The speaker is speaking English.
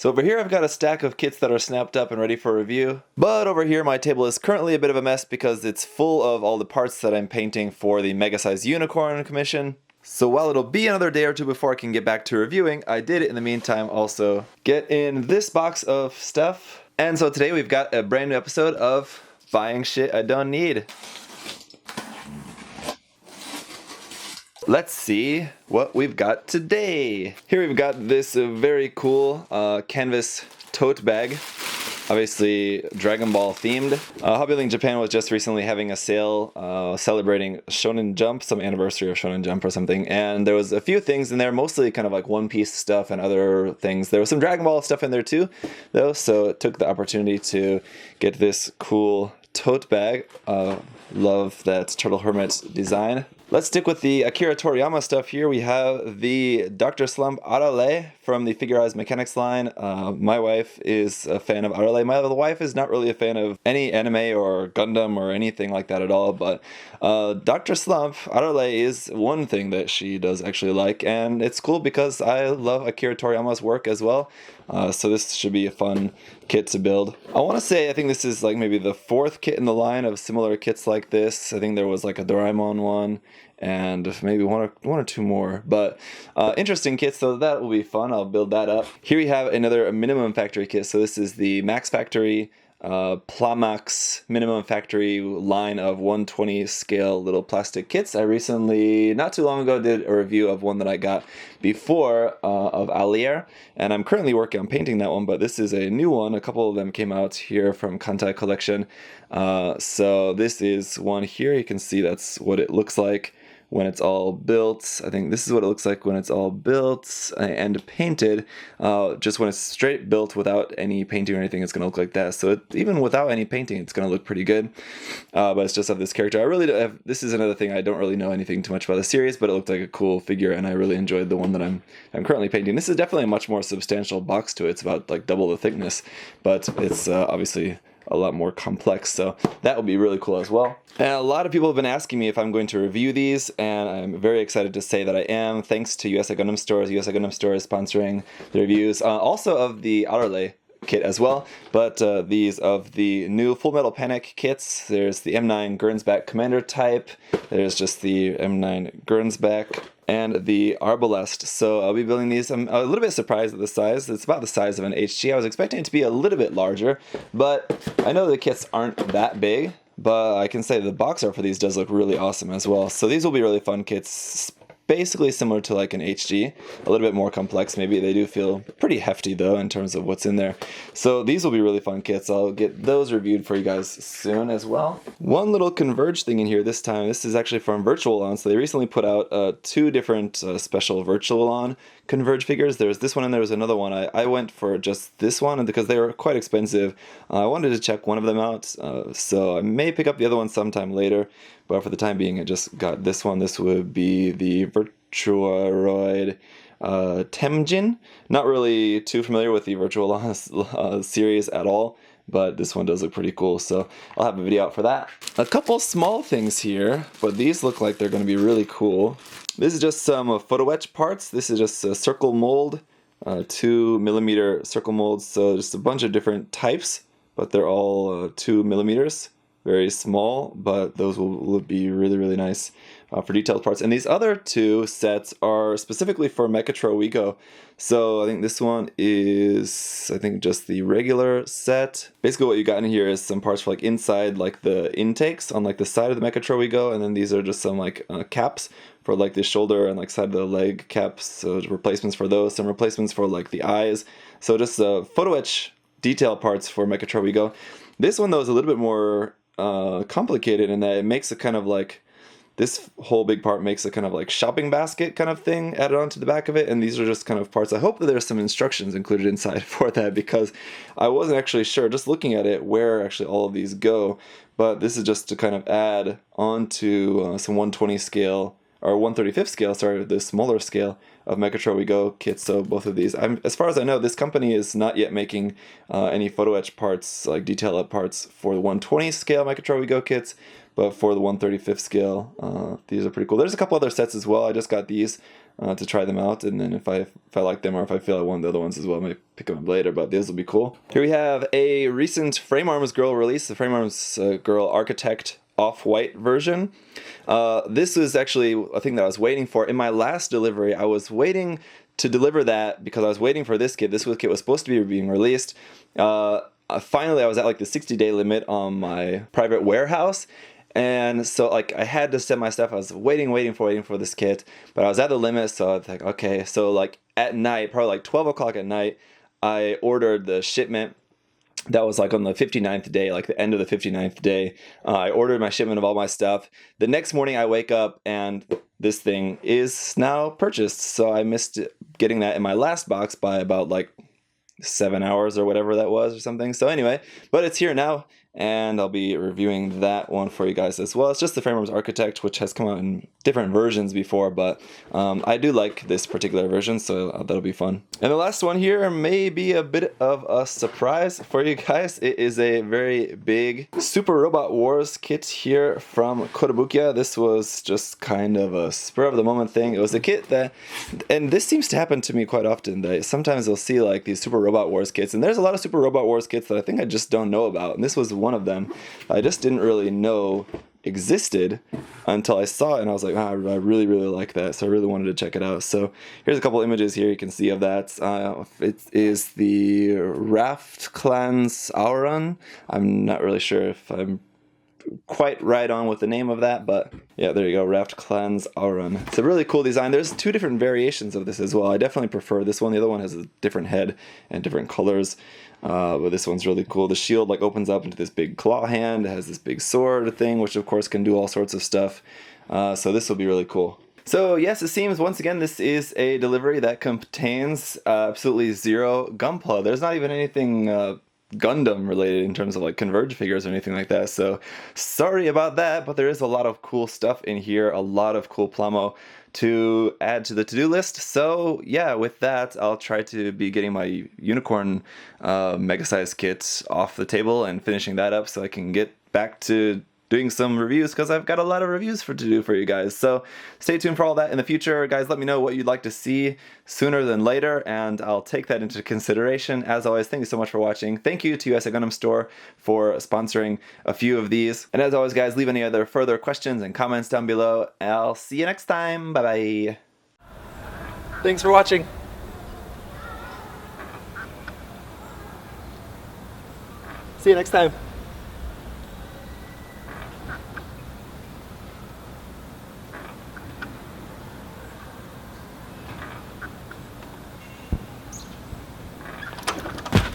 So over here I've got a stack of kits that are snapped up and ready for review, but over here my table is currently a bit of a mess because it's full of all the parts that I'm painting for the Mega Size Unicorn commission. So while it'll be another day or two before I can get back to reviewing, I did in the meantime also get in this box of stuff. And so today we've got a brand new episode of Buying Shit I Don't Need. Let's see what we've got today. Here we've got this very cool canvas tote bag. Obviously Dragon Ball themed. Hobby Link Japan was just recently having a sale celebrating Shonen Jump, some anniversary of Shonen Jump or something, and there was a few things in there, mostly kind of like One Piece stuff and other things. There was some Dragon Ball stuff in there too, though, so it took the opportunity to get this cool tote bag. Love that Turtle Hermit design. Let's stick with the Akira Toriyama stuff here. We have the Dr. Slump Arale from the Figurized Mechanics line. My wife is a fan of Arale. My other wife is not really a fan of any anime or Gundam or anything like that at all, but Dr. Slump Arale is one thing that she does actually like, and it's cool because I love Akira Toriyama's work as well. So this should be a fun kit to build. I want to say I think this is like maybe the fourth kit in the line of similar kits like this. I think there was like a Doraemon one and maybe one or two more. But interesting kits, so that will be fun. I'll build that up. Here we have another minimum factory kit. So this is the Max Factory Plamax minimum factory line of 120 scale little plastic kits. I recently, not too long ago, did a review of one that I got before of Allier, and I'm currently working on painting that one, but this is a new one. A couple of them came out here from Kantai Collection. So this is one here. You can see that's what it looks like when it's all built. I think this is what it looks like when it's all built and painted. Just when it's straight built without any painting or anything, it's going to look like that. So even without any painting, it's going to look pretty good. But it's just of this character. I really don't have, this is another thing, I don't really know anything too much about the series, but it looked like a cool figure, and I really enjoyed the one that I'm currently painting. This is definitely a much more substantial box to it. It's about like double the thickness, but it's obviously a lot more complex, so that will be really cool as well. And a lot of people have been asking me if I'm going to review these, and I'm very excited to say that I am, thanks to USA Gundam Stores. USA Gundam Stores sponsoring the reviews, also of the Arale kit as well, but these of the new Full Metal Panic kits. There's the M9 Gernsback Commander type, there's just the M9 Gernsback, and the Arbalest. So I'll be building these. I'm a little bit surprised at the size. It's about the size of an HG. I was expecting it to be a little bit larger, but I know the kits aren't that big, but I can say the box art for these does look really awesome as well. So these will be really fun kits, basically similar to like an HG, a little bit more complex maybe. They do feel pretty hefty though in terms of what's in there. So these will be really fun kits. I'll get those reviewed for you guys soon as well. One little Converge thing in here this time. This is actually from Virtual-On. So they recently put out two different special Virtual-On Converge figures. There's this one and there's another one. I went for just this one because they were quite expensive. I wanted to check one of them out, so I may pick up the other one sometime later, but for the time being I just got this one. This would be the Virtuaroid Temjin. Not really too familiar with the Virtual series at all, but this one does look pretty cool, so I'll have a video out for that. A couple small things here, but these look like they're going to be really cool. This is just some photo etch parts. This is just a circle mold, 2mm circle molds, so just a bunch of different types, but they're all 2mm. Very small, but those will be really, really nice for detailed parts. And these other two sets are specifically for Mechatro Wigo. So I think this one is, I think, just the regular set. Basically what you got in here is some parts for like inside like the intakes on like the side of the Mechatro Wigo, and then these are just some like caps for like the shoulder and like side of the leg caps. So replacements for those, some replacements for like the eyes. So just photo etch detail parts for Mechatro Wigo. This one though is a little bit more complicated in that it makes a kind of like, this whole big part makes a kind of like shopping basket kind of thing added onto the back of it, and these are just kind of parts. I hope that there's some instructions included inside for that, because I wasn't actually sure, just looking at it, where actually all of these go. But this is just to kind of add onto some 120 scale, or 1/35 scale, sorry, the smaller scale of Mechatro Wigo kits. So both of these, as far as I know, this company is not yet making any photo etch parts, like detail up parts for the 120 scale Mechatro Wigo kits, but for the 1/35 scale, these are pretty cool. There's a couple other sets as well. I just got these to try them out, and then if I like them or if I feel I want the other ones as well, I might pick them up later, but these will be cool. Here we have a recent Frame Arms Girl release, the Frame Arms Girl Architect off-white version. This was actually a thing that I was waiting for. In my last delivery, I was waiting to deliver that because I was waiting for this kit. This kit was supposed to be being released. Finally, I was at like the 60-day limit on my private warehouse, and so like I had to send my stuff. I was waiting for this kit, but I was at the limit, so I was like, okay. So like at night, probably like 12 o'clock at night, I ordered the shipment. That was like on the 59th day, like the end of the 59th day. I ordered my shipment of all my stuff. The next morning I wake up and this thing is now purchased. So I missed getting that in my last box by about like 7 hours or whatever that was or something. So anyway, but it's here now, and I'll be reviewing that one for you guys as well. It's just the Frame Arms Architect, which has come out in different versions before, but I do like this particular version, so that'll be fun. And the last one here may be a bit of a surprise for you guys. It is a very big Super Robot Wars kit here from Kotobukiya. This was just kind of a spur of the moment thing. It was a kit that, and this seems to happen to me quite often, that sometimes I'll see like these Super Robot Wars kits, and there's a lot of Super Robot Wars kits that I think I just don't know about, and this was one of them. I just didn't really know existed until I saw it, and I was like, I really like that, so I really wanted to check it out. So here's a couple images here you can see of that. It is the Raft Clans Auron. I'm not really sure if I'm quite right on with the name of that, but yeah, there you go, Raft Clans Auron. It's a really cool design. There's two different variations of this as well. I definitely prefer this one. The other one has a different head and different colors, but this one's really cool. The shield like opens up into this big claw hand. It has this big sword thing, which of course can do all sorts of stuff. So this will be really cool. So yes, it seems once again this is a delivery that contains absolutely zero Gunpla. There's not even anything Gundam related in terms of like Converge figures or anything like that, so sorry about that, but there is a lot of cool stuff in here, a lot of cool plamo to add to the to-do list. So yeah, with that, I'll try to be getting my Unicorn Mega Size kit off the table and finishing that up so I can get back to doing some reviews, because I've got a lot of reviews to do for you guys. So stay tuned for all that in the future. Guys, let me know what you'd like to see sooner than later, and I'll take that into consideration. As always, thank you so much for watching. Thank you to USA Gundam Store for sponsoring a few of these. And as always, guys, leave any other further questions and comments down below. I'll see you next time. Bye-bye. Thanks for watching. See you next time.